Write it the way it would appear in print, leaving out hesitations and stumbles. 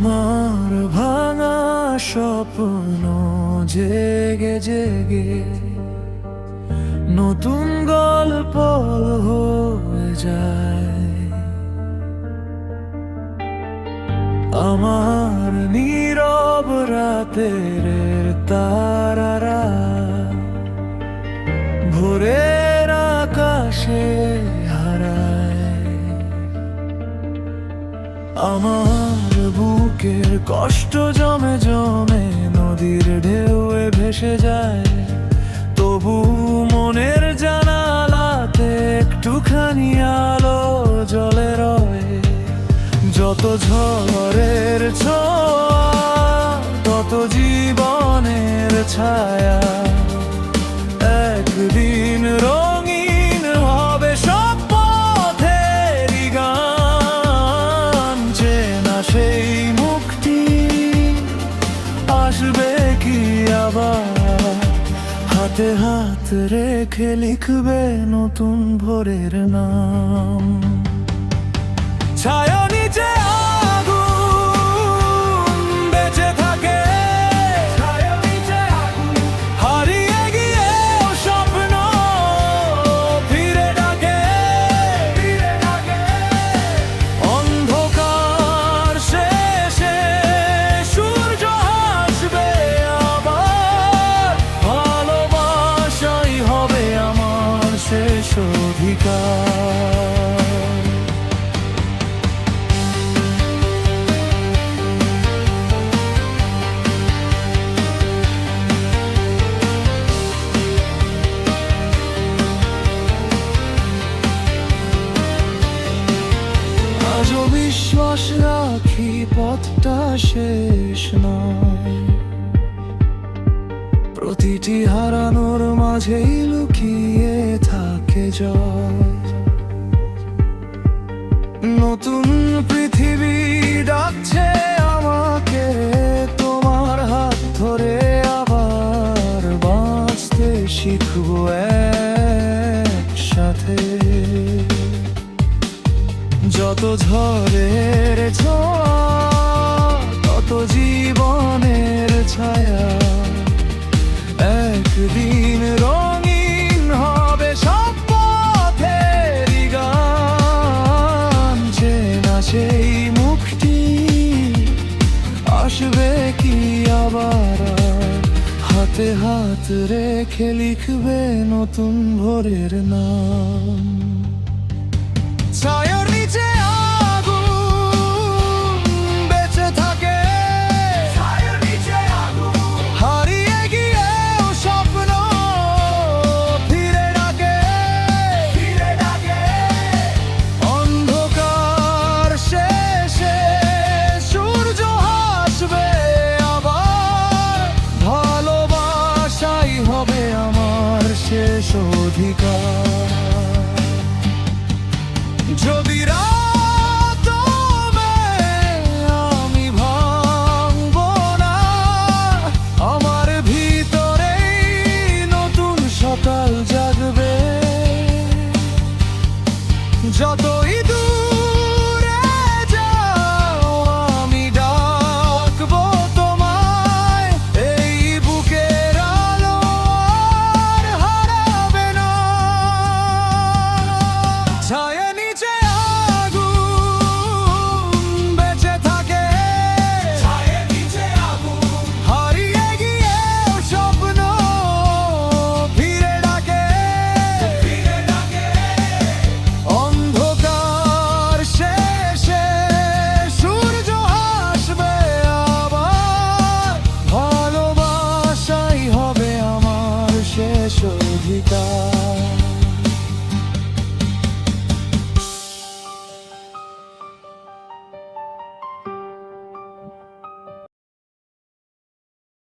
আমার ভাঙা স্বপ্ন জেগে জেগে নতুন গল্প হয়ে যায়। আমার নীরব রাতের তারারা ভোরের আকাশে হারায়। আমার বুকের কষ্ট জমে জমে নদীর ঢেউয়ে ভেসে যায়। তবু মনের জানালাতে একটুখানি আলো জ্বলে রয়। যত ঝড়ের ছোঁয়া তত জীবনের ছায়া। একদিন রঙিন হবে সব পথেরই গান। চেনা সেই মুখটি আসবে কি আবার? হাতে হাত রেখে লিখবে নতুন ভোরের নাম। ছায়া নিচে আগুন বেঁচে থাকে, হারিয়ে গিয়ে স্বপ্ন ফিরে ডাকে। অন্ধকার শেষে সূর্য আসবে আবার। ভালোবাসাই হবে আমার শেষ অধিকার। আজও বিশ্বাস রাখি পথটা শেষ নয়। প্রতিটি হারানোর মাঝেই লুকিয়ে থাকে জয়। নতুন পৃথিবী ডাকছে আমাকে তোমার হাত ধরে। আবার বাঁচতে শিখবো একসাথে। যত ঝড়ের ছোঁয়া তত জীবনের ছায়া। একদিন রঙিন হবে সব পথেরই গান। চেনা সেই মুখটি আসবে কি আবার? হাতে হাত রেখে লিখবে নতুন ভোরের নাম। ছায়ার নিচে